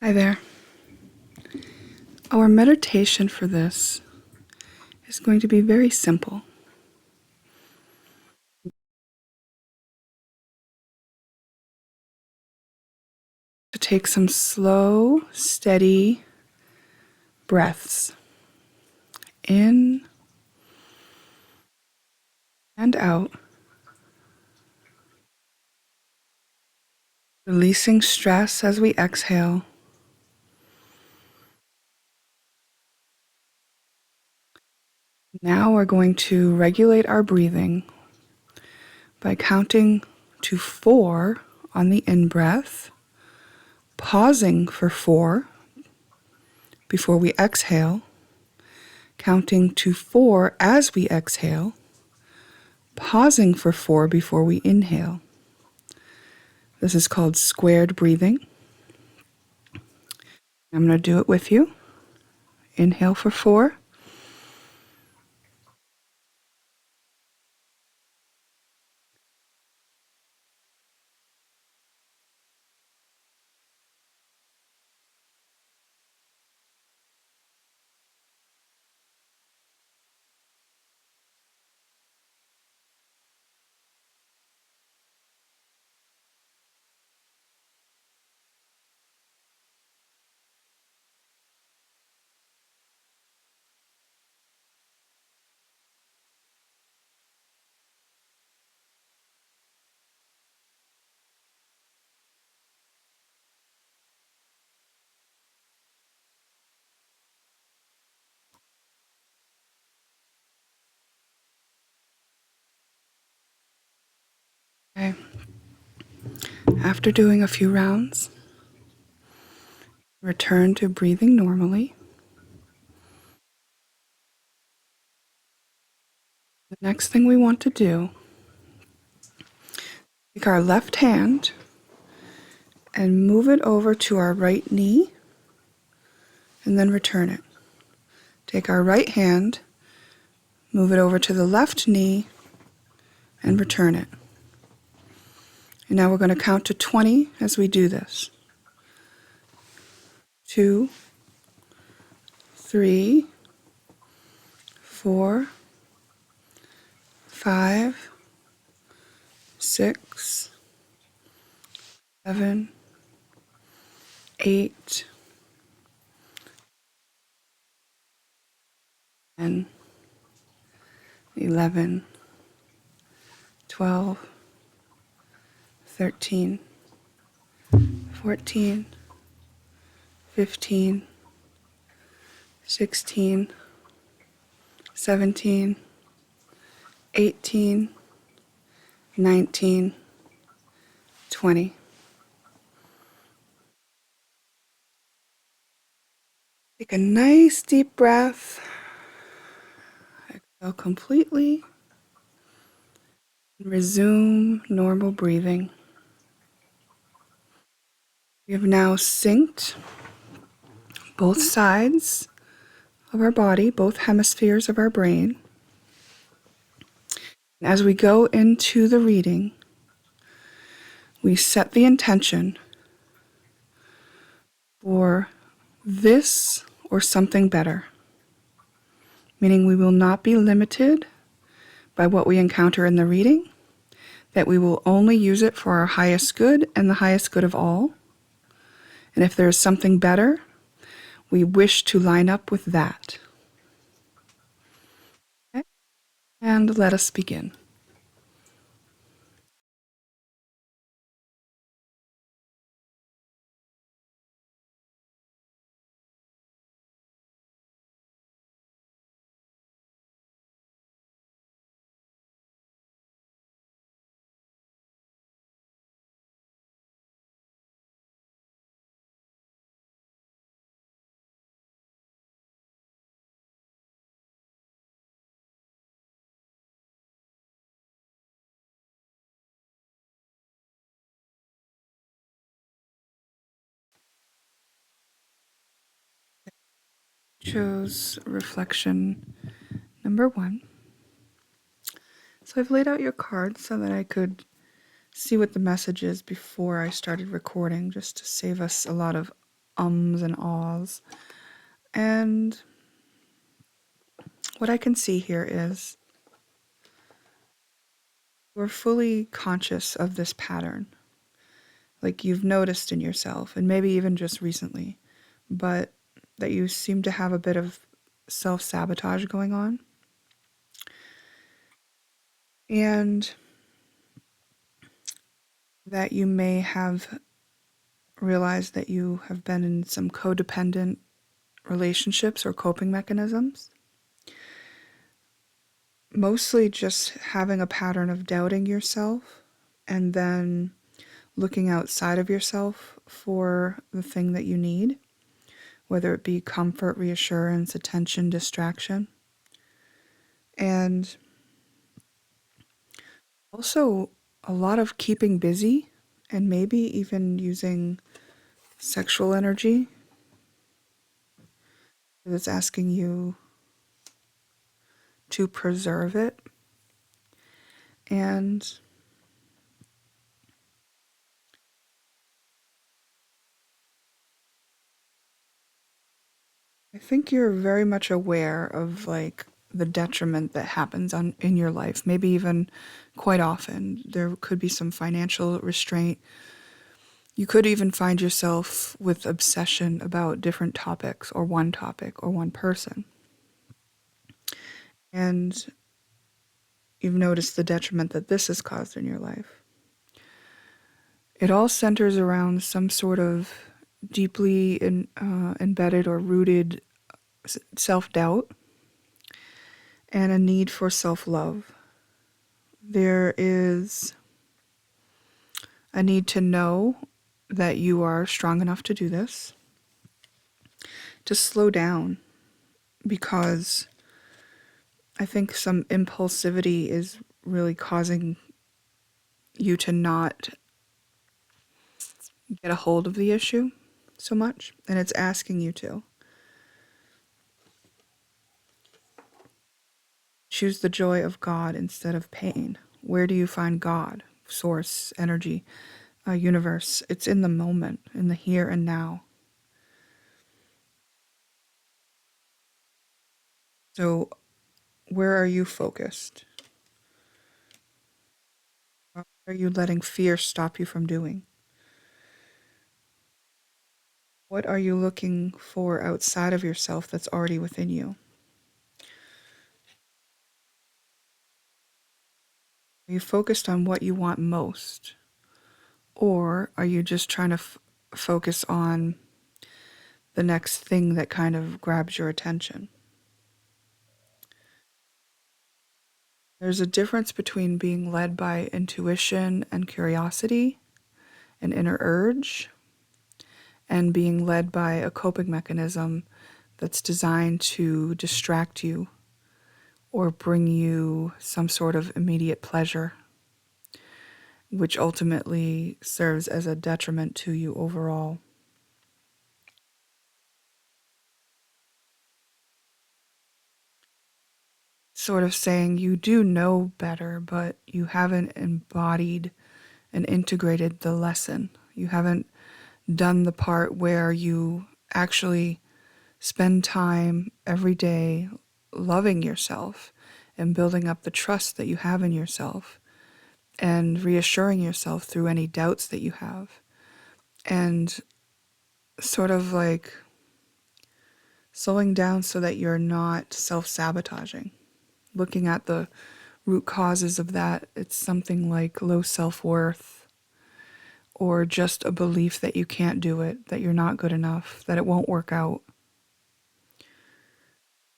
Hi there. Our meditation for this is going to be very simple. To take some slow, steady breaths in and out, releasing stress as we exhale. Now we're going to regulate our breathing by counting to 4 on the in-breath, pausing for 4 before we exhale, counting to 4 as we exhale, pausing for 4 before we inhale. This is called squared breathing. I'm going to do it with you. Inhale for 4. Okay. After doing a few rounds, return to breathing normally. The next thing we want to do, take our left hand and move it over to our right knee and then return it. Take our right hand, move it over to the left knee and return it. And now we're going to count to 20 as we do this. 2, 3, 4, 5, 6, 7, 8, 10, 11, 12, 13, 14, 15, 16, 17, 18, 19, 20. Take a nice deep breath. Exhale completely. And resume normal breathing. We have now synced both sides of our body, both hemispheres of our brain. And as we go into the reading, we set the intention for this or something better, meaning we will not be limited by what we encounter in the reading, that we will only use it for our highest good and the highest good of all. And if there is something better, we wish to line up with that. Okay? And let us begin. Choose reflection number 1. So I've laid out your cards so that I could see what the message is before I started recording, just to save us a lot of ums and ahs. And what I can see here is you're fully conscious of this pattern. Like you've noticed in yourself, and maybe even just recently, but that you seem to have a bit of self-sabotage going on. And that you may have realized that you have been in some codependent relationships or coping mechanisms. Mostly just having a pattern of doubting yourself and then looking outside of yourself for the thing that you need, whether it be comfort, reassurance, attention, distraction. And also a lot of keeping busy and maybe even using sexual energy that's asking you to preserve it. And I think you're very much aware of like the detriment that happens in your life, maybe even quite often. There could be some financial restraint. You could even find yourself with obsession about different topics or one person. And you've noticed the detriment that this has caused in your life. It all centers around some sort of deeply embedded or rooted self-doubt and a need for self-love. There is a need to know that you are strong enough to do this, to slow down, because I think some impulsivity is really causing you to not get a hold of the issue so much, and it's asking you to choose the joy of God instead of pain. Where do you find God? Source, energy, universe. It's in the moment, in the here and now. So where are you focused? What are you letting fear stop you from doing? What are you looking for outside of yourself that's already within you? Are you focused on what you want most? Or are you just trying to focus on the next thing that kind of grabs your attention? There's a difference between being led by intuition and curiosity, an inner urge, and being led by a coping mechanism that's designed to distract you or bring you some sort of immediate pleasure, which ultimately serves as a detriment to you overall. Sort of saying you do know better, but you haven't embodied and integrated the lesson. You haven't done the part where you actually spend time every day loving yourself and building up the trust that you have in yourself and reassuring yourself through any doubts that you have. And sort of like slowing down so that you're not self-sabotaging. Looking at the root causes of that, it's something like low self-worth or just a belief that you can't do it, that you're not good enough, that it won't work out.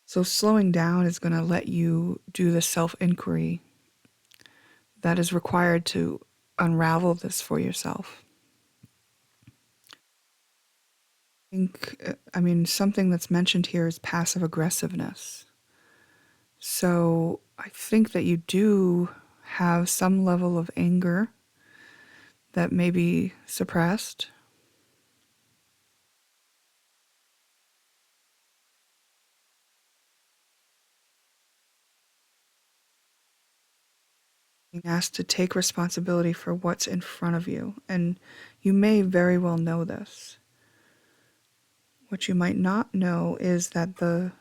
So slowing down is going to let you do the self-inquiry that is required to unravel this for yourself. Something that's mentioned here is passive aggressiveness. So I think that you do have some level of anger that may be suppressed. Being asked to take responsibility for what's in front of you, and you may very well know this. What you might not know is that the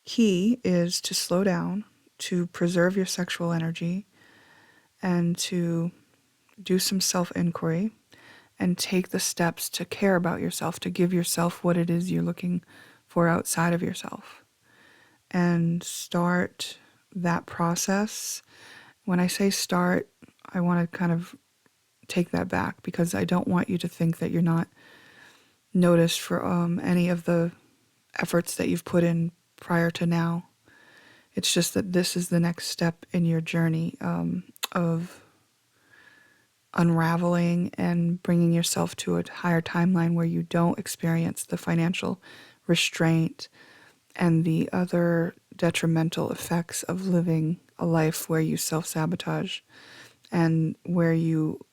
key is to slow down, to preserve your sexual energy, and to do some self-inquiry and take the steps to care about yourself, to give yourself what it is you're looking for outside of yourself, and start that process. When I say start, I want to kind of take that back, because I don't want you to think that you're not noticed for any of the efforts that you've put in prior to now. It's just that this is the next step in your journey of unraveling and bringing yourself to a higher timeline where you don't experience the financial restraint and the other detrimental effects of living a life where you self-sabotage and where you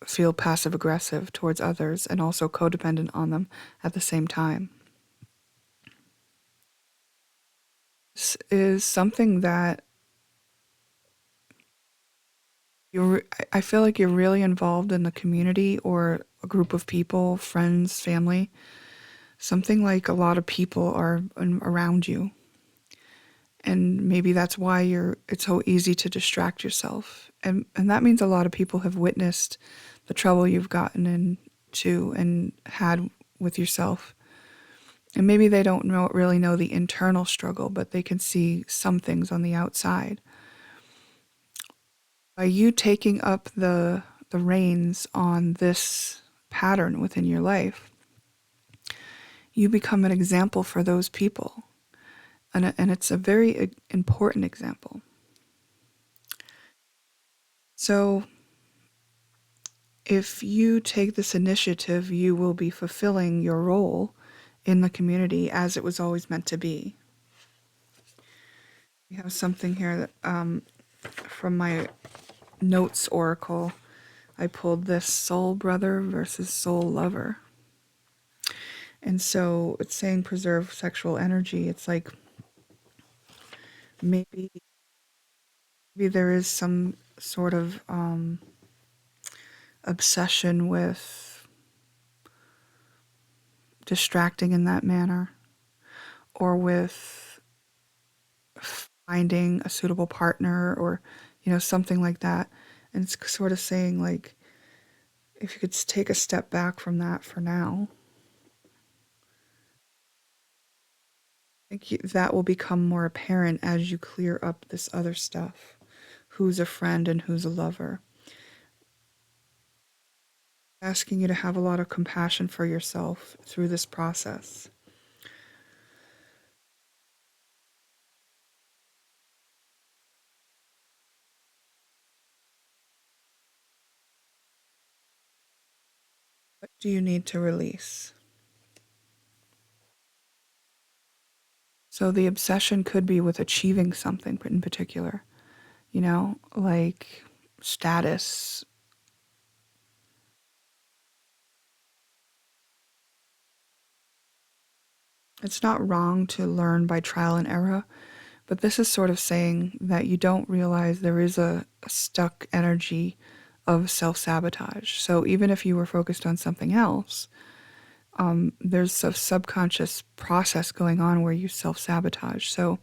feel passive aggressive towards others and also codependent on them at the same time. This is something that I feel like you're really involved in the community or a group of people, friends, family. Something like a lot of people are around you. And maybe that's why it's so easy to distract yourself. And that means a lot of people have witnessed the trouble you've gotten into and had with yourself. And maybe they don't really know the internal struggle, but they can see some things on the outside. By you taking up the reins on this pattern within your life, you become an example for those people. And it's a very important example. So if you take this initiative, you will be fulfilling your role in the community as it was always meant to be. We have something here that, from my notes oracle, I pulled this soul brother versus soul lover. And so it's saying preserve sexual energy. It's like maybe there is some sort of obsession with distracting in that manner, or with finding a suitable partner, or something like that. And it's sort of saying, like, if you could take a step back from that for now, I think that will become more apparent as you clear up this other stuff. Who's a friend and who's a lover. Asking you to have a lot of compassion for yourself through this process. What do you need to release? So the obsession could be with achieving something in particular, like status. It's not wrong to learn by trial and error, but this is sort of saying that you don't realize there is a stuck energy of self-sabotage. So even if you were focused on something else, there's a subconscious process going on where you self-sabotage. So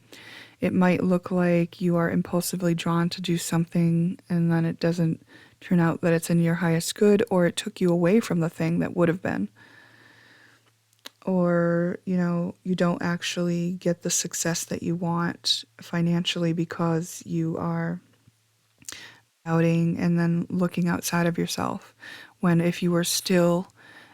it might look like you are impulsively drawn to do something and then it doesn't turn out that it's in your highest good, or it took you away from the thing that would have been. Or, you don't actually get the success that you want financially because you are doubting and then looking outside of yourself. When if you were still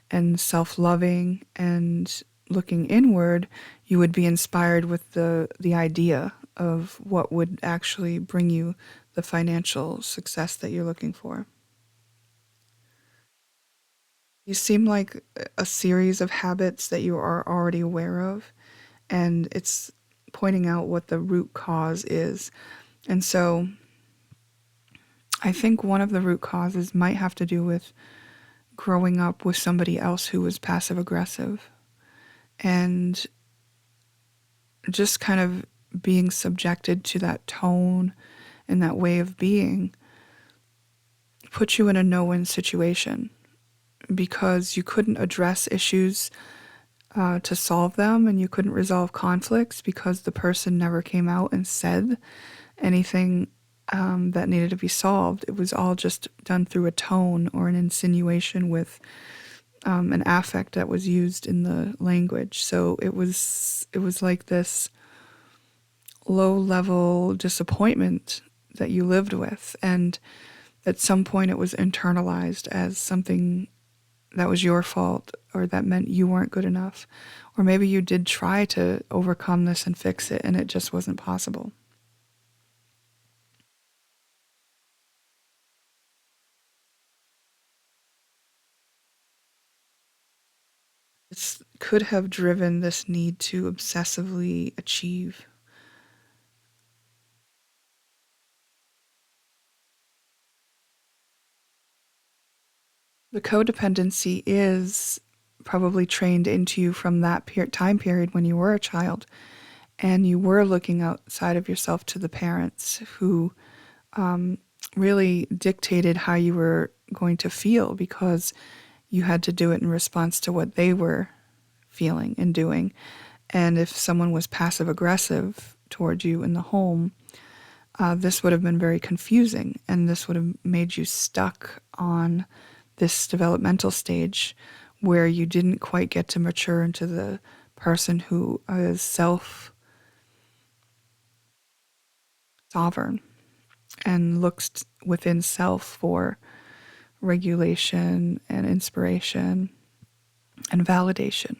and self-loving and looking inward, you would be inspired with the idea of what would actually bring you the financial success that you're looking for. You seem like a series of habits that you are already aware of, and it's pointing out what the root cause is. And so I think one of the root causes might have to do with growing up with somebody else who was passive aggressive, and just kind of being subjected to that tone and that way of being puts you in a no-win situation. because you couldn't address issues to solve them, and you couldn't resolve conflicts because the person never came out and said anything that needed to be solved. It was all just done through a tone or an insinuation with an affect that was used in the language. So it was like this low level disappointment that you lived with, and at some point it was internalized as something that was your fault, or that meant you weren't good enough, or maybe you did try to overcome this and fix it and it just wasn't possible. This could have driven this need to obsessively achieve. The codependency is probably trained into you from that time period when you were a child and you were looking outside of yourself to the parents who really dictated how you were going to feel, because you had to do it in response to what they were feeling and doing. And if someone was passive aggressive toward you in the home, this would have been very confusing, and this would have made you stuck on this developmental stage where you didn't quite get to mature into the person who is self-sovereign and looks within self for regulation and inspiration and validation.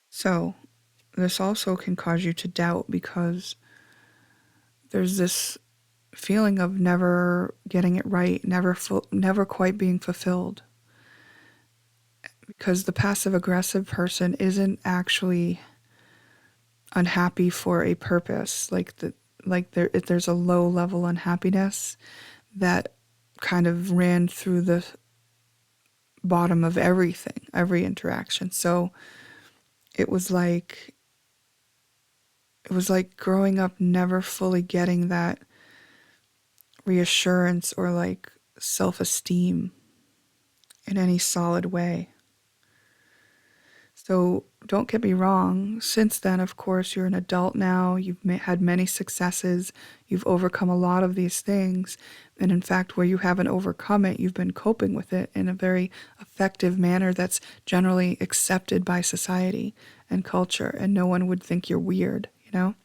So this also can cause you to doubt, because there's this feeling of never getting it right, never quite being fulfilled, because the passive aggressive person isn't actually unhappy for a purpose. There's a low level unhappiness that kind of ran through the bottom of everything, every interaction. So it was like growing up never fully getting that reassurance or like self-esteem in any solid way. So don't get me wrong. Since then, of course, you're an adult now. You've had many successes. You've overcome a lot of these things. And in fact, where you haven't overcome it, you've been coping with it in a very effective manner that's generally accepted by society and culture. And no one would think you're weird, you know?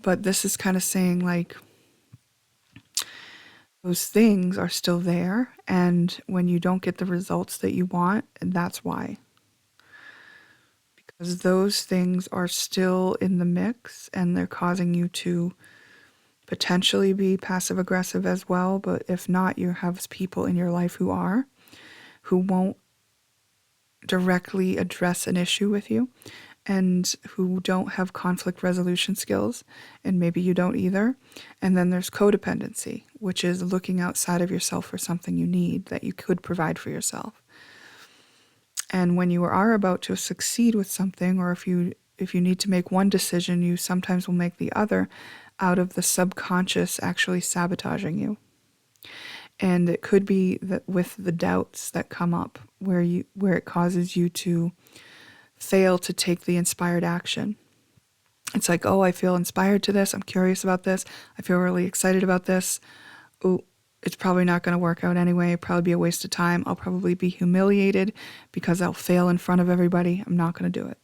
But this is kind of saying like, those things are still there. And when you don't get the results that you want, that's why. Because those things are still in the mix and they're causing you to potentially be passive aggressive as well. But if not, you have people in your life who won't directly address an issue with you and who don't have conflict resolution skills, and maybe you don't either. And then there's codependency, which is looking outside of yourself for something you need that you could provide for yourself. And when you are about to succeed with something, or if you need to make one decision, you sometimes will make the other out of the subconscious actually sabotaging you. And it could be that with the doubts that come up where it causes you to fail to take the inspired action. It's like, oh, I feel inspired to this. I'm curious about this. I feel really excited about this. Oh, it's probably not going to work out anyway. It'll probably be a waste of time. I'll probably be humiliated because I'll fail in front of everybody. I'm not going to do it.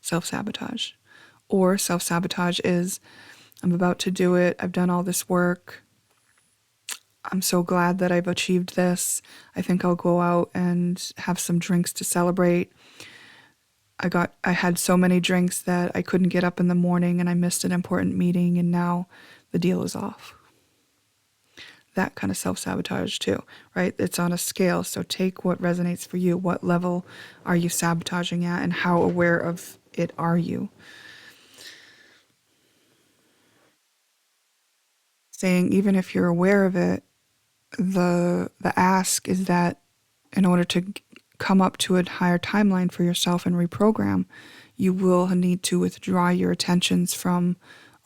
Self-sabotage. Or self-sabotage is, I'm about to do it. I've done all this work. I'm so glad that I've achieved this. I think I'll go out and have some drinks to celebrate. I had so many drinks that I couldn't get up in the morning and I missed an important meeting, and now the deal is off. That kind of self-sabotage too, right? It's on a scale. So take what resonates for you. What level are you sabotaging at, and how aware of it are you? Saying even if you're aware of it, the ask is that in order to come up to a higher timeline for yourself and reprogram, you will need to withdraw your attentions from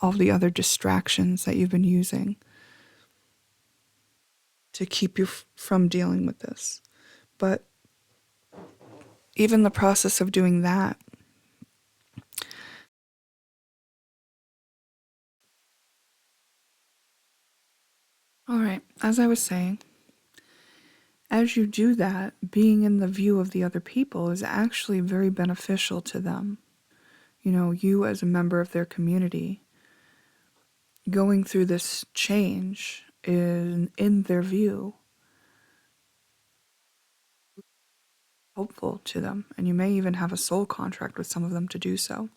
all the other distractions that you've been using to keep you from dealing with this. But even the process of doing that, all right, as I was saying, as you do that, being in the view of the other people is actually very beneficial to them. You know, you as a member of their community, going through this change in their view, hopeful to them. And you may even have a soul contract with some of them to do so.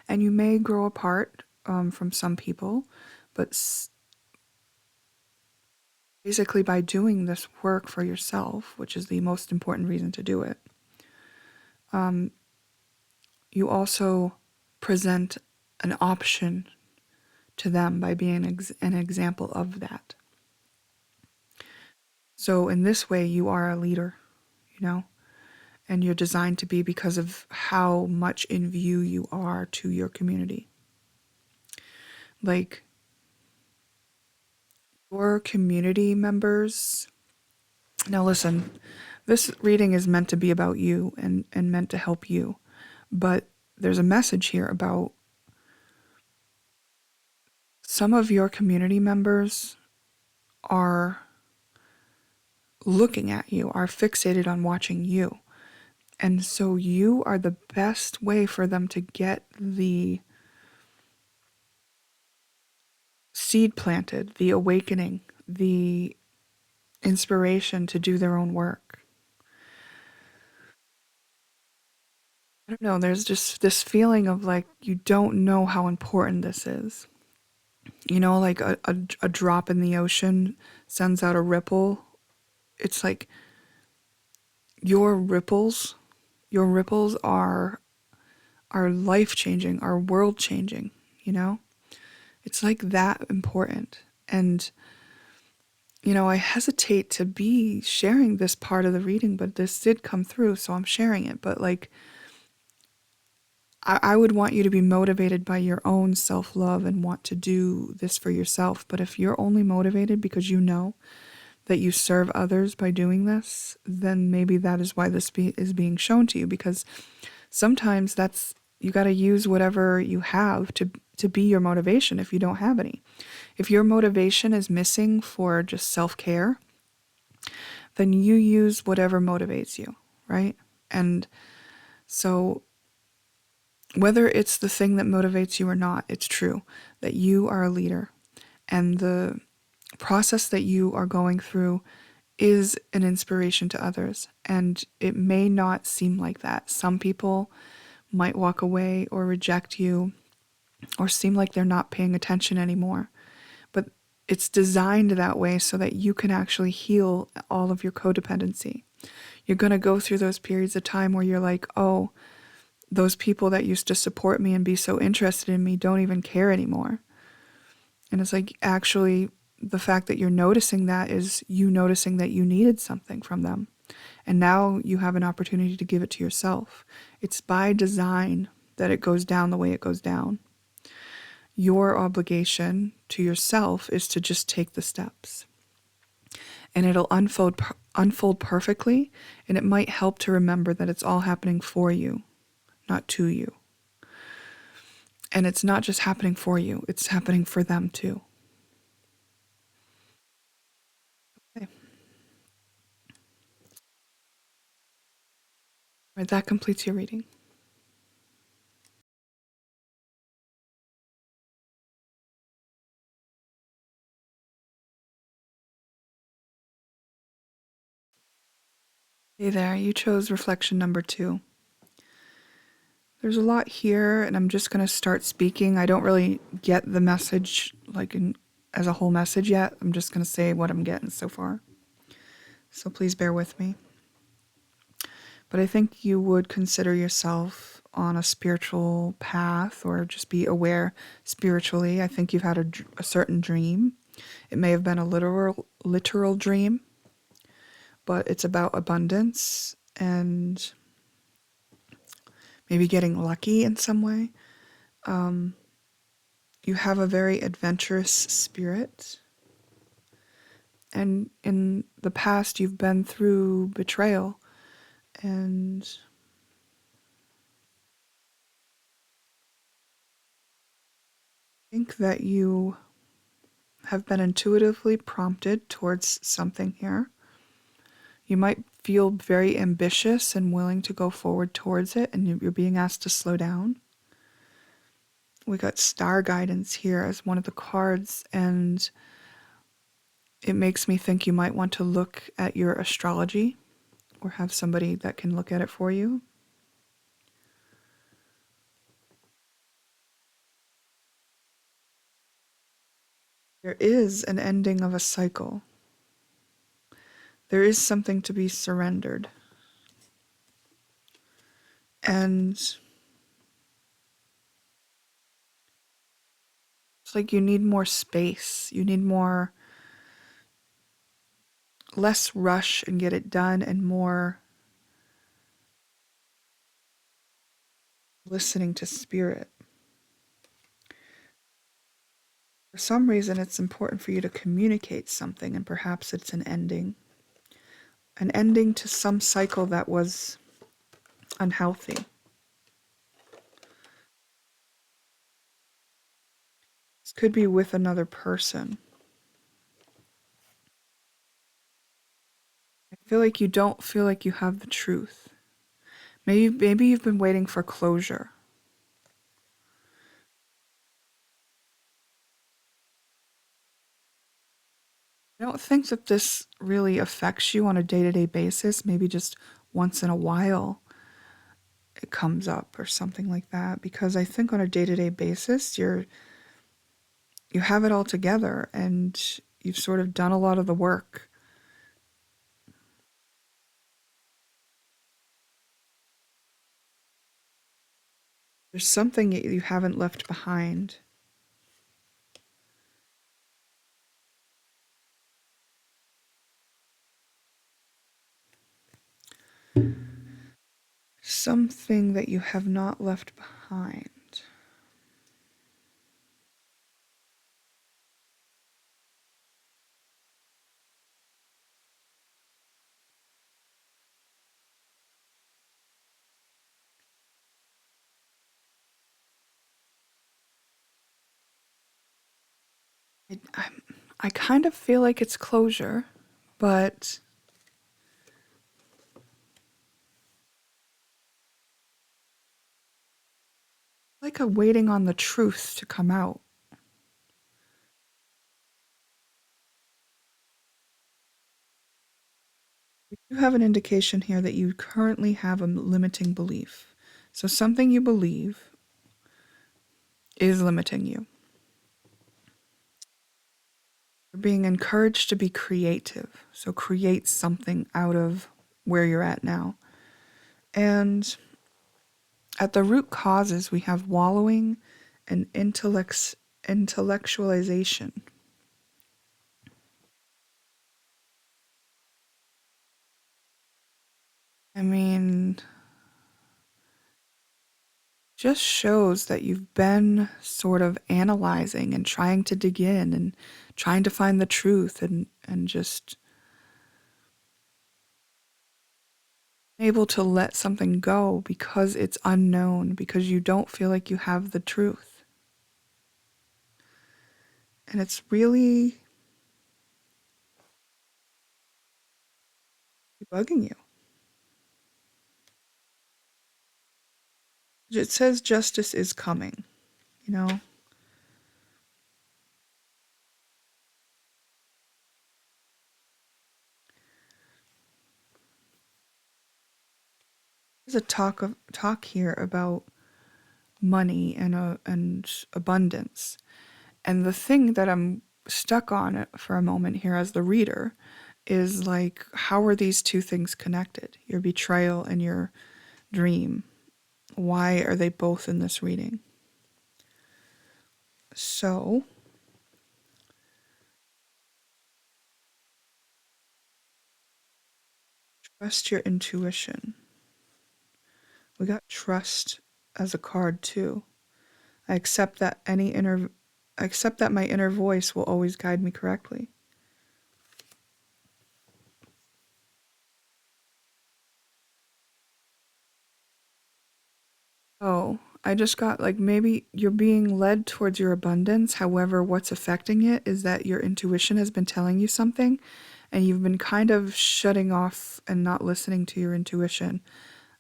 And you may grow apart from some people, but basically by doing this work for yourself, which is the most important reason to do it, you also present an option to them by being an example of that. So in this way, you are a leader, you know, and you're designed to be because of how much in view you are to your community. Like, your community members, now listen, this reading is meant to be about you and meant to help you, but there's a message here about some of your community members are looking at you, are fixated on watching you. And so you are the best way for them to get the seed planted, the awakening, the inspiration to do their own work. I don't know, there's just this feeling of like you don't know how important this is. You know, like a drop in the ocean sends out a ripple. It's like your ripples, your ripples are life changing, are world changing, you know? It's like that important. And, you know, I hesitate to be sharing this part of the reading, but this did come through, so I'm sharing it. But like, I would want you to be motivated by your own self-love and want to do this for yourself. But if you're only motivated because you know that you serve others by doing this, then maybe that is why this is being shown to you. Because sometimes that's, you got to use whatever you have to be your motivation if you don't have any. If your motivation is missing for just self-care, then you use whatever motivates you, right? And so whether it's the thing that motivates you or not, it's true that you are a leader. And the process that you are going through is an inspiration to others. And it may not seem like that. Some people might walk away or reject you or seem like they're not paying attention anymore. But it's designed that way so that you can actually heal all of your codependency. You're going to go through those periods of time where you're like, oh, those people that used to support me and be so interested in me don't even care anymore. And it's like, actually, the fact that you're noticing that is you noticing that you needed something from them. And now you have an opportunity to give it to yourself. It's by design that it goes down the way it goes down. Your obligation to yourself is to just take the steps. And it'll unfold perfectly, and it might help to remember that it's all happening for you, not to you. And it's not just happening for you, it's happening for them too. Okay. All right, that completes your reading. Hey there, you chose reflection number 2. There's a lot here, and I'm just going to start speaking. I don't really get the message as a whole message yet. I'm just going to say what I'm getting so far. So please bear with me. But I think you would consider yourself on a spiritual path or just be aware spiritually. I think you've had a certain dream. It may have been a literal dream, but it's about abundance and maybe getting lucky in some way. You have a very adventurous spirit. And in the past, you've been through betrayal. And I think that you have been intuitively prompted towards something here. You might feel very ambitious and willing to go forward towards it, and you're being asked to slow down. We got star guidance here as one of the cards, and it makes me think you might want to look at your astrology or have somebody that can look at it for you. There is an ending of a cycle. There is something to be surrendered. And it's like you need more space. You need less rush and get it done, and more listening to spirit. For some reason, it's important for you to communicate something, and perhaps it's an ending to some cycle that was unhealthy. This could be with another person. I feel like you don't feel like you have the truth. Maybe you've been waiting for closure. I don't think that this really affects you on a day-to-day basis. Maybe just once in a while it comes up or something like that. Because I think on a day-to-day basis, you have it all together and you've sort of done a lot of the work. There's something you haven't left behind. Something that you have not left behind. I kind of feel like it's closure, but like a waiting on the truth to come out. You have an indication here that you currently have a limiting belief. So something you believe is limiting you. You're being encouraged to be creative. So create something out of where you're at now. And at the root causes, we have wallowing and intellectualization. I mean, just shows that you've been sort of analyzing and trying to dig in and trying to find the truth and just able to let something go because it's unknown, because you don't feel like you have the truth. And it's really bugging you. It says justice is coming, you know? There's a talk here about money and abundance. And the thing that I'm stuck on for a moment here as the reader is like, how are these two things connected? Your betrayal and your dream. Why are they both in this reading? So, trust your intuition. We got trust as a card too. I accept that I accept that my inner voice will always guide me correctly. Oh, I just got like maybe you're being led towards your abundance. However, what's affecting it is that your intuition has been telling you something and you've been kind of shutting off and not listening to your intuition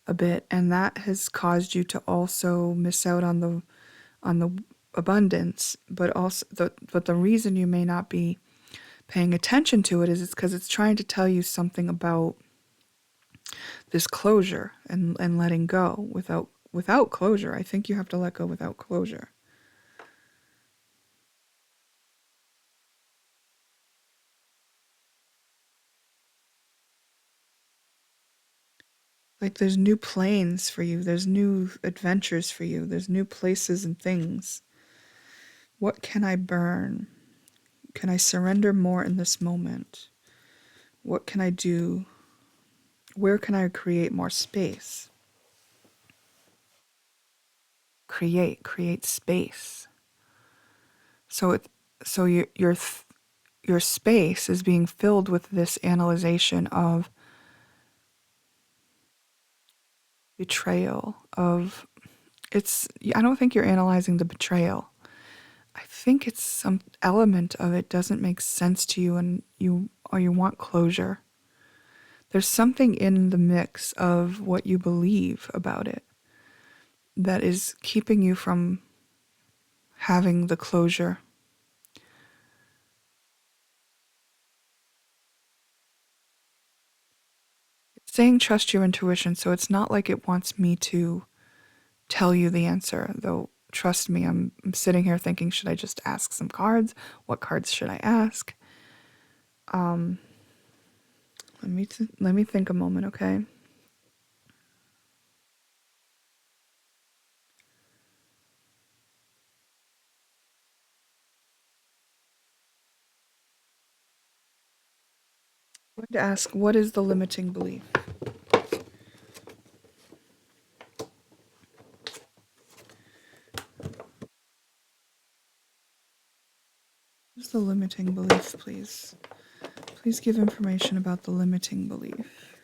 a bit, and that has caused you to also miss out on the abundance, but also the reason you may not be paying attention to it is it's because it's trying to tell you something about this closure and letting go. Without closure, I think you have to let go without closure. Like there's new planes for you, there's new adventures for you, there's new places and things. What can I burn? Can I surrender more in this moment? What can I do? Where can I create more space? Create space. So it so your space is being filled with this analyzation of betrayal of it's I don't think you're analyzing the betrayal. I think it's some element of it doesn't make sense to you and you want closure. There's something in the mix of what you believe about it that is keeping you from having the closure. It's saying trust your intuition, so it's not like it wants me to tell you the answer, though trust me, I'm sitting here thinking, should I just ask some cards? What cards should I ask? Let me think a moment, okay? I'm going to ask, what is the limiting belief? What is the limiting belief, please? Please give information about the limiting belief.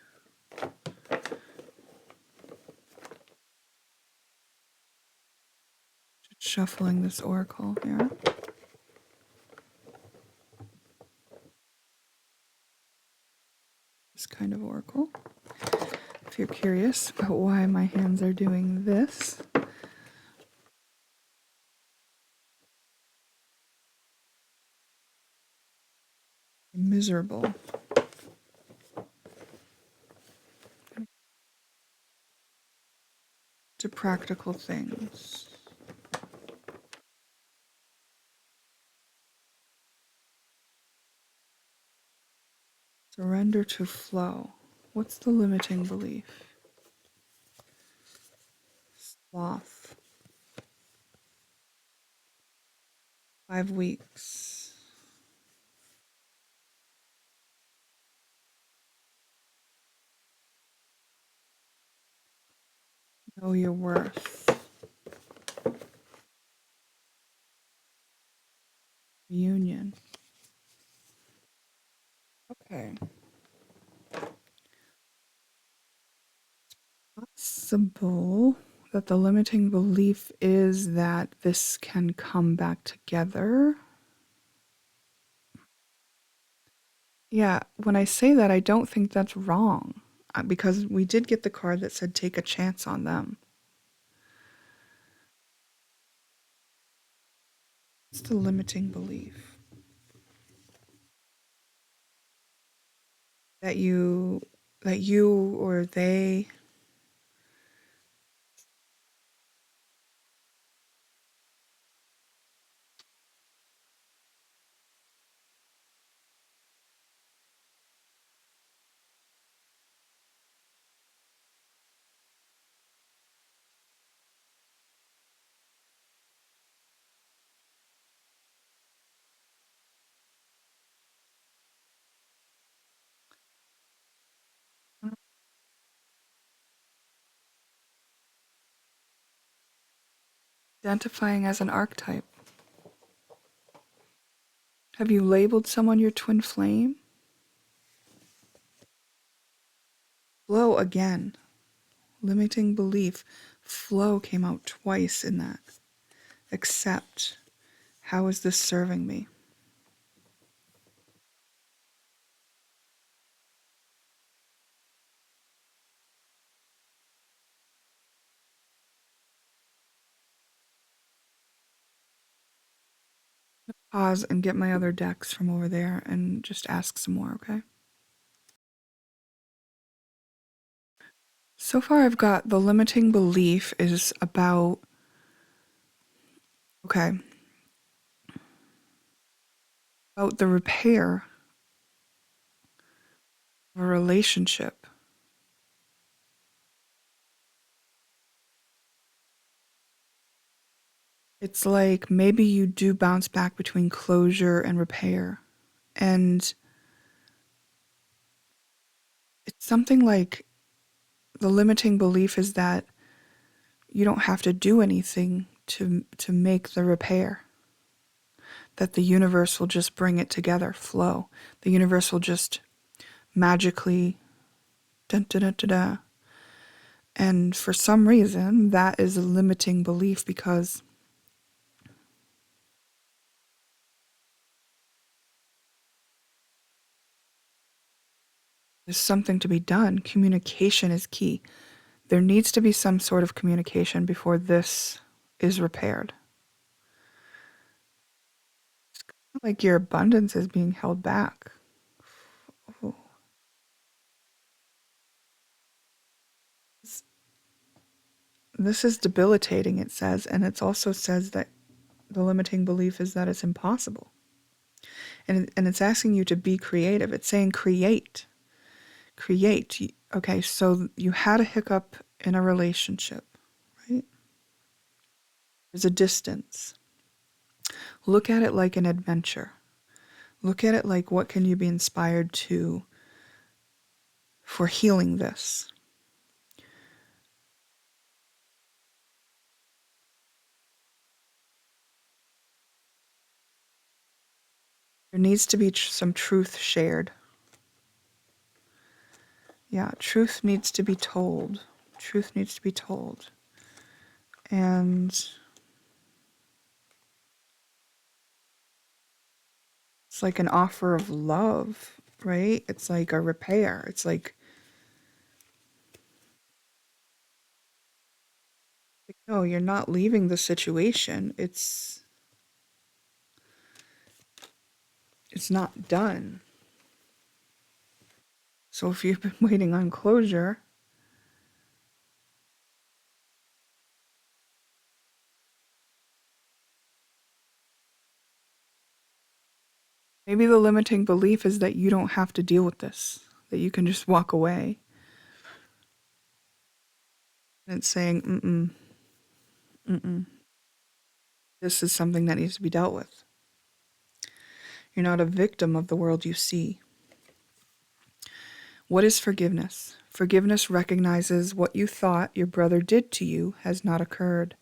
Just shuffling this oracle here. This kind of oracle. If you're curious about why my hands are doing this, miserable. To practical things. Surrender to flow. What's the limiting belief? Sloth. 5 weeks. Know your worth. Union. Okay. Possible that the limiting belief is that this can come back together. Yeah, when I say that, I don't think that's wrong because we did get the card that said take a chance on them. It's the limiting belief that you or they Identifying as an archetype. Have you labeled someone your twin flame? Flow again. Limiting belief. Flow came out twice in that. Accept. How is this serving me? Pause and get my other decks from over there and just ask some more, okay? So far I've got the limiting belief is about, okay, about the repair of a relationship. It's like maybe you do bounce back between closure and repair. And it's something like the limiting belief is that you don't have to do anything to make the repair. That the universe will just bring it together, flow. The universe will just magically dun, da, da, da, da. And for some reason, that is a limiting belief because there's something to be done. Communication is key. There needs to be some sort of communication before this is repaired. It's kind of like your abundance is being held back. Oh. This is debilitating, it says, and it also says that the limiting belief is that it's impossible. And it's asking you to be creative. It's saying create. Create. Okay, so you had a hiccup in a relationship, right? There's a distance. Look at it like an adventure. Look at it like what can you be inspired to for healing this? There needs to be some truth shared. Yeah, truth needs to be told. Truth needs to be told. And it's like an offer of love, right? It's like a repair. It's like, no, you're not leaving the situation. It's not done. So if you've been waiting on closure, maybe the limiting belief is that you don't have to deal with this, that you can just walk away. And it's saying, this is something that needs to be dealt with. You're not a victim of the world you see. What is forgiveness? Forgiveness recognizes what you thought your brother did to you has not occurred.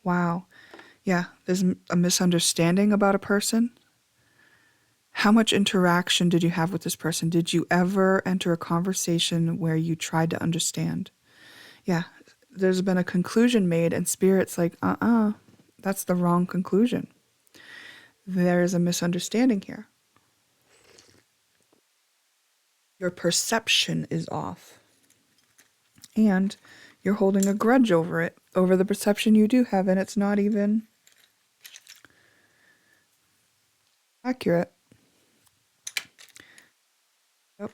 Wow. Yeah, there's a misunderstanding about a person. How much interaction did you have with this person? Did you ever enter a conversation where you tried to understand? Yeah, there's been a conclusion made, and Spirit's like, that's the wrong conclusion. There's a misunderstanding here. Your perception is off. And you're holding a grudge over it, over the perception you do have, and it's not even accurate. Yep.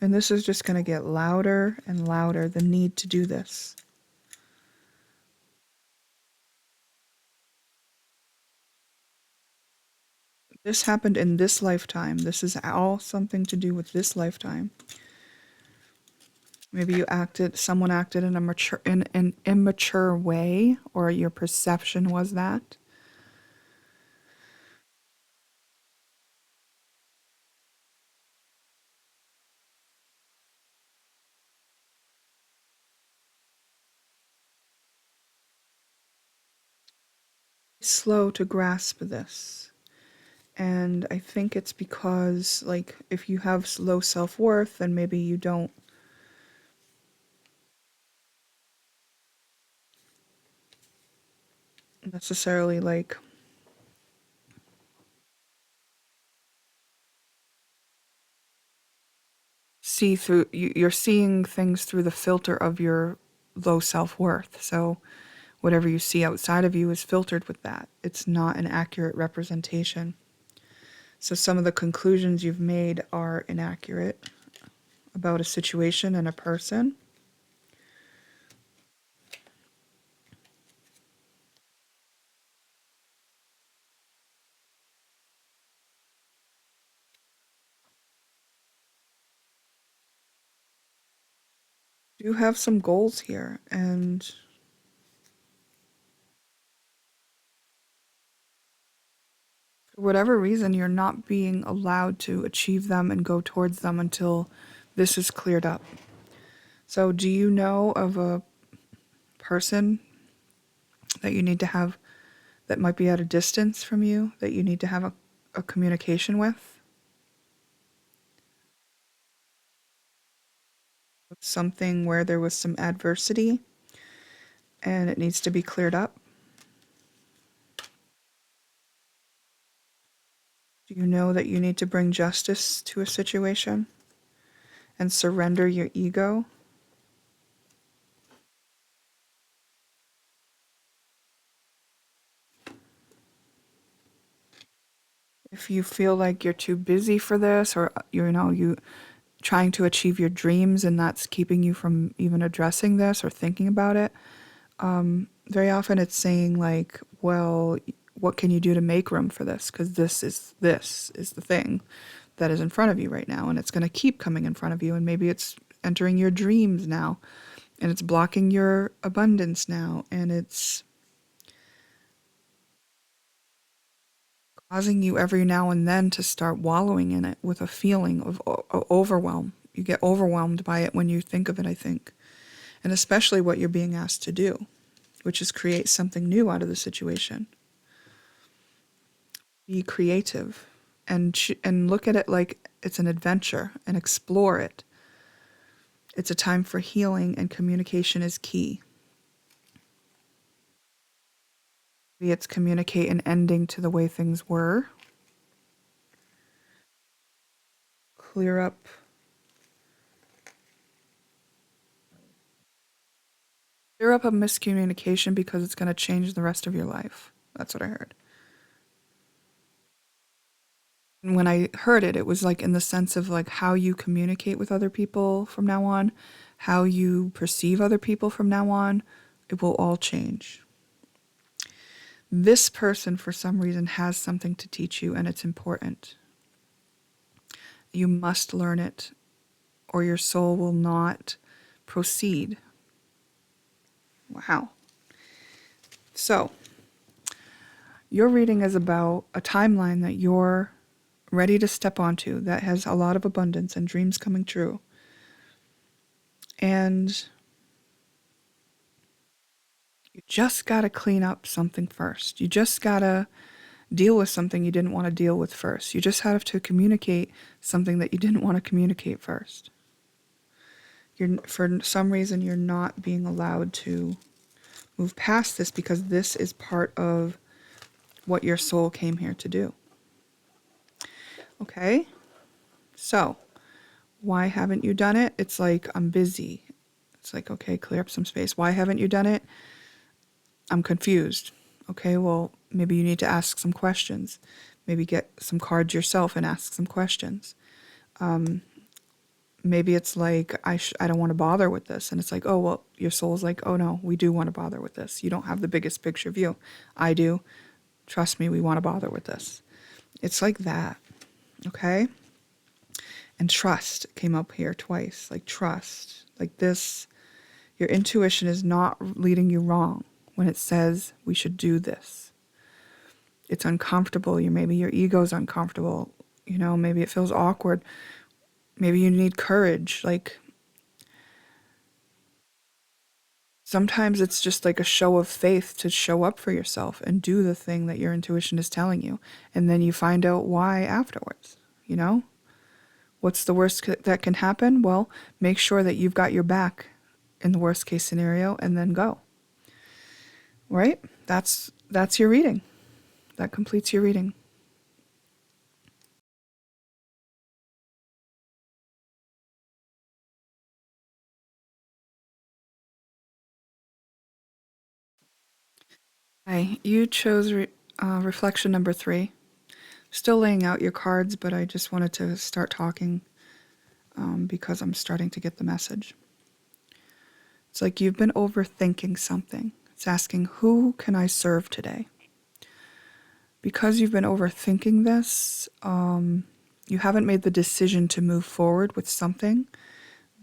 And this is just going to get louder and louder, the need to do this. This happened in this lifetime. This is all something to do with this lifetime. Maybe someone acted in an immature way, or your perception was that. slow to grasp this. And I think it's because, like, if you have low self-worth, then maybe you don't necessarily, like, see through, you're seeing things through the filter of your low self-worth. So whatever you see outside of you is filtered with that. It's not an accurate representation. So some of the conclusions you've made are inaccurate about a situation and a person. You have some goals here, and for whatever reason, you're not being allowed to achieve them and go towards them until this is cleared up. So do you know of a person that you need to have, that might be at a distance from you, that you need to have a communication with? Something where there was some adversity and it needs to be cleared up? Do you know that you need to bring justice to a situation and surrender your ego? If you feel like you're too busy for this, or you trying to achieve your dreams and that's keeping you from even addressing this or thinking about it, very often it's saying like, well, what can you do to make room for this? Because this is the thing that is in front of you right now, and it's going to keep coming in front of you, and maybe it's entering your dreams now, and it's blocking your abundance now, and it's causing you every now and then to start wallowing in it with a feeling of overwhelm. You get overwhelmed by it when you think of it, I think. And especially what you're being asked to do, which is create something new out of the situation. Be creative and look at it like it's an adventure and explore it. It's a time for healing, and communication is key. Maybe it's communicate an ending to the way things were. Clear up a miscommunication because it's going to change the rest of your life. That's what I heard. And when I heard it, it was like in the sense of like how you communicate with other people from now on, how you perceive other people from now on, it will all change. This person, for some reason, has something to teach you, and it's important. You must learn it, or your soul will not proceed. Wow. So, your reading is about a timeline that you're ready to step onto that has a lot of abundance and dreams coming true. And you just got to clean up something first. You just got to deal with something you didn't want to deal with first. You just have to communicate something that you didn't want to communicate first. For some reason, you're not being allowed to move past this because this is part of what your soul came here to do. Okay? So, why haven't you done it? It's like, I'm busy. It's like, okay, clear up some space. Why haven't you done it? I'm confused. Okay, well, maybe you need to ask some questions. Maybe get some cards yourself and ask some questions. Maybe it's like, I don't want to bother with this. And it's like, oh, well, your soul's like, oh, no, we do want to bother with this. You don't have the biggest picture view. I do. Trust me, we want to bother with this. It's like that. Okay? And trust came up here twice. Like trust. Like this. Your intuition is not leading you wrong when it says we should do this. It's uncomfortable. Maybe your ego's uncomfortable. Maybe it feels awkward. Maybe you need courage. Like, Sometimes it's just like a show of faith to show up for yourself and do the thing that your intuition is telling you. And then you find out why afterwards, you know? What's the worst that can happen? Well, make sure that you've got your back in the worst case scenario and then go. Right? That's your reading. That completes your reading. Hi, you chose reflection number 3. Still laying out your cards, but I just wanted to start talking because I'm starting to get the message. It's like you've been overthinking something. It's asking, who can I serve today? Because you've been overthinking this, you haven't made the decision to move forward with something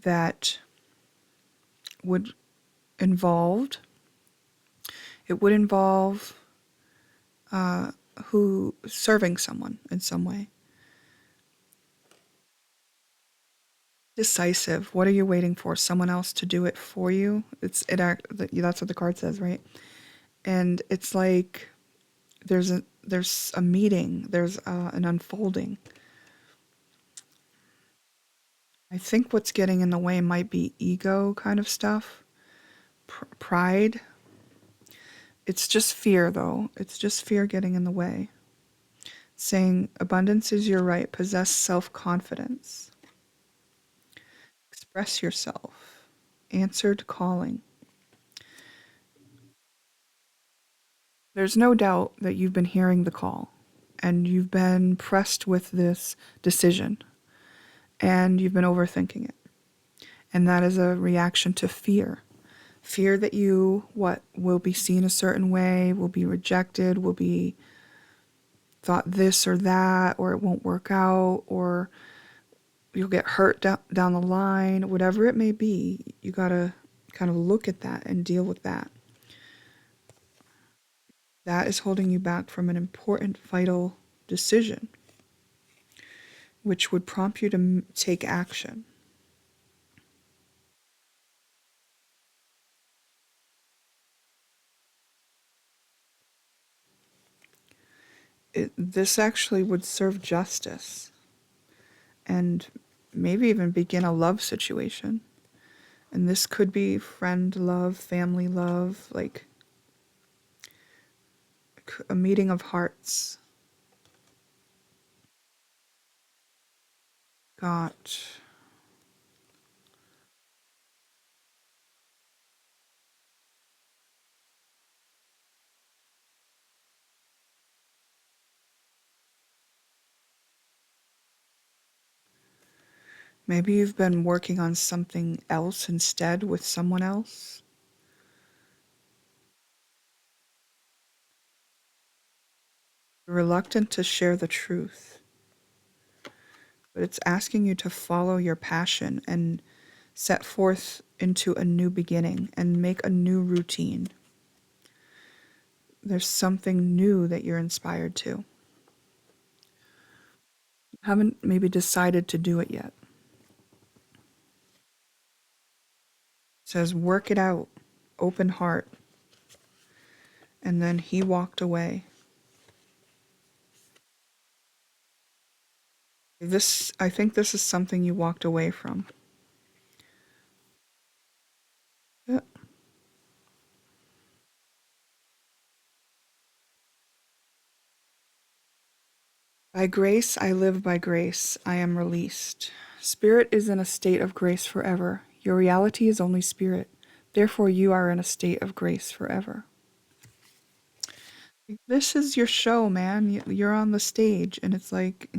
that would involved. It would involve who serving someone in some way. Decisive. What are you waiting for? Someone else to do it for you? That's what the card says, right? And it's like there's a meeting. There's an unfolding. I think what's getting in the way might be ego kind of stuff, pride. It's just fear, though. It's just fear getting in the way. Saying abundance is your right. Possess self-confidence. Express yourself. Answered calling. There's no doubt that you've been hearing the call and you've been pressed with this decision and you've been overthinking it. And that is a reaction to fear. Fear that you, will be seen a certain way, will be rejected, will be thought this or that, or it won't work out, or you'll get hurt down the line, whatever it may be. You got to kind of look at that and deal with that. That is holding you back from an important, vital decision, which would prompt you to take action. This actually would serve justice and maybe even begin a love situation. And this could be friend love, family love, like a meeting of hearts. Got maybe you've been working on something else instead with someone else. You're reluctant to share the truth, but it's asking you to follow your passion and set forth into a new beginning and make a new routine. There's something new that you're inspired to. You haven't maybe decided to do it yet. It says, work it out, open heart. And then he walked away. I think this is something you walked away from. Yeah. By grace, I live by grace. I am released. Spirit is in a state of grace forever. Your reality is only spirit. Therefore, you are in a state of grace forever. This is your show, man. You're on the stage, and it's like,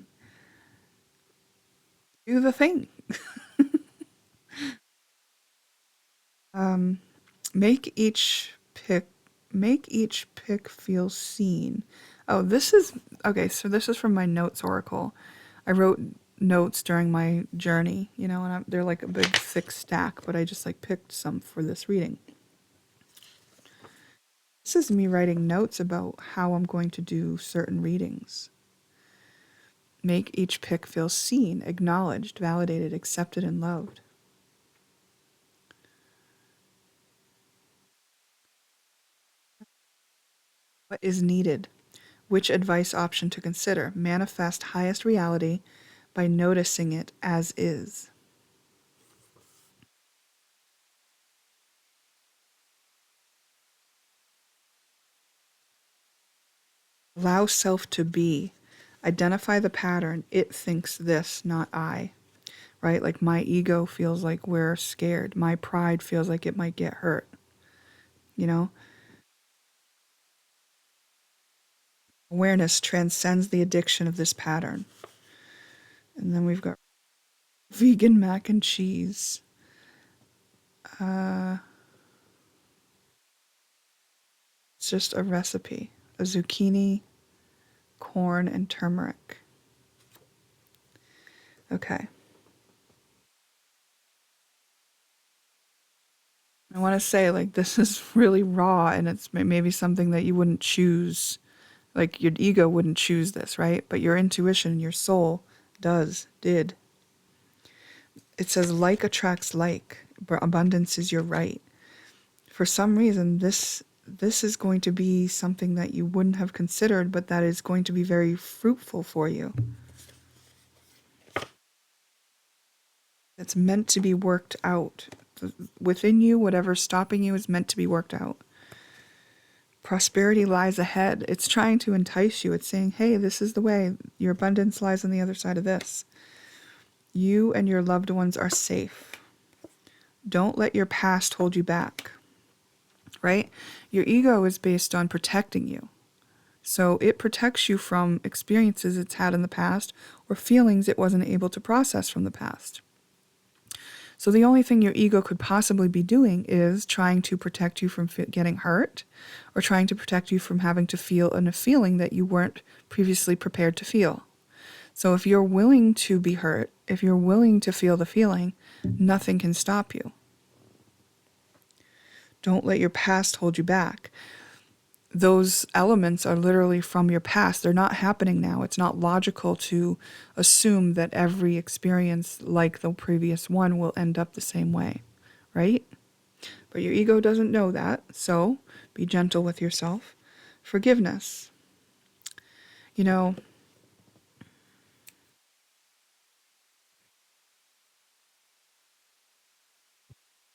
do the thing. Make each pick feel seen. Oh, this is okay. So this is from my notes oracle. I wrote notes during my journey, and they're like a big thick stack, but I just like picked some for this reading. This is me writing notes about how I'm going to do certain readings. Make each pick feel seen, acknowledged, validated, accepted, and loved. What is needed? Which advice option to consider? Manifest highest reality by noticing it as is. Allow self to be. Identify the pattern. It thinks this, not I. Right? Like my ego feels like we're scared. My pride feels like it might get hurt. You know? Awareness transcends the addiction of this pattern. And then we've got vegan mac and cheese. It's just a recipe. A zucchini, corn, and turmeric. Okay. I want to say, like, this is really raw, and it's maybe something that you wouldn't choose. Like, your ego wouldn't choose this, right? But your intuition, your soul did. It says, like attracts like. Abundance is your right. For some reason, this is going to be something that you wouldn't have considered, but that is going to be very fruitful for you. It's meant to be worked out. Within you, whatever's stopping you is meant to be worked out. Prosperity lies ahead. It's trying to entice you. It's saying, hey, this is the way. Your abundance lies on the other side of this. You and your loved ones are safe. Don't let your past hold you back. Right? Your ego is based on protecting you. So it protects you from experiences it's had in the past or feelings it wasn't able to process from the past. So the only thing your ego could possibly be doing is trying to protect you from getting hurt or trying to protect you from having to feel a feeling that you weren't previously prepared to feel. So if you're willing to be hurt, if you're willing to feel the feeling, nothing can stop you. Don't let your past hold you back. Those elements are literally from your past. They're not happening now. It's not logical to assume that every experience like the previous one will end up the same way, right? But your ego doesn't know that, so be gentle with yourself. Forgiveness. You know,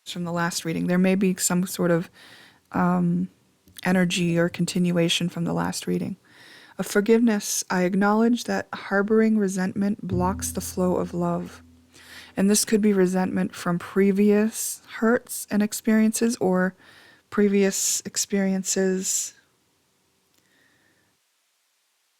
from the last reading, there may be some sort of energy or continuation from the last reading. Of forgiveness, I acknowledge that harboring resentment blocks the flow of love. And this could be resentment from previous hurts and experiences or previous experiences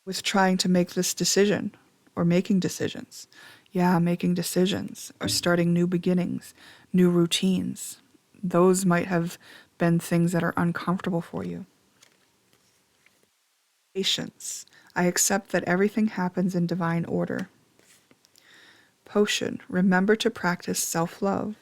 with trying to make this decision or making decisions. Yeah, making decisions or starting new beginnings, new routines. Those might have been things that are uncomfortable for you. Patience. I accept that everything happens in divine order. Potion. Remember to practice self-love.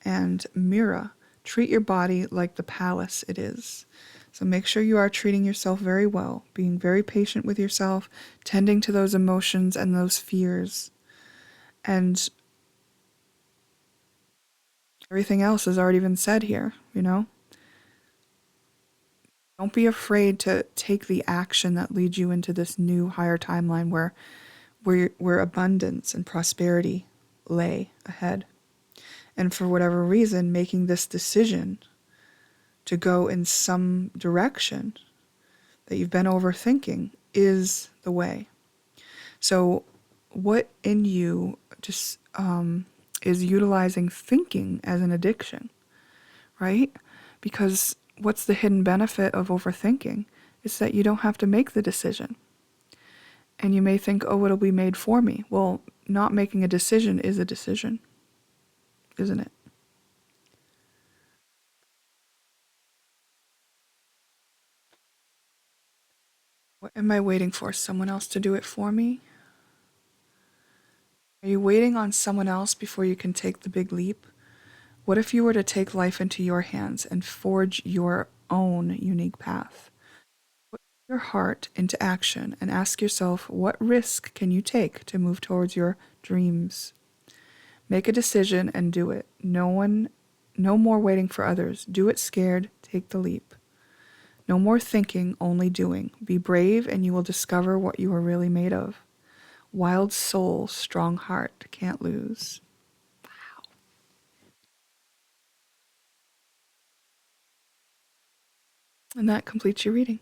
And Mira. Treat your body like the palace it is. So make sure you are treating yourself very well, being very patient with yourself, tending to those emotions and those fears. And everything else has already been said here, you know? Don't be afraid to take the action that leads you into this new higher timeline where abundance and prosperity lay ahead. And for whatever reason, making this decision to go in some direction that you've been overthinking is the way. So what in you just is utilizing thinking as an addiction, right? Because what's the hidden benefit of overthinking? It's that you don't have to make the decision. And you may think, oh, it'll be made for me. Well, not making a decision is a decision, isn't it? What am I waiting for? Someone else to do it for me? Are you waiting on someone else before you can take the big leap? What if you were to take life into your hands and forge your own unique path? Put your heart into action and ask yourself, what risk can you take to move towards your dreams? Make a decision and do it. No more waiting for others. Do it scared. Take the leap. No more thinking, only doing. Be brave and you will discover what you are really made of. Wild soul, strong heart, can't lose. Wow. And that completes your reading.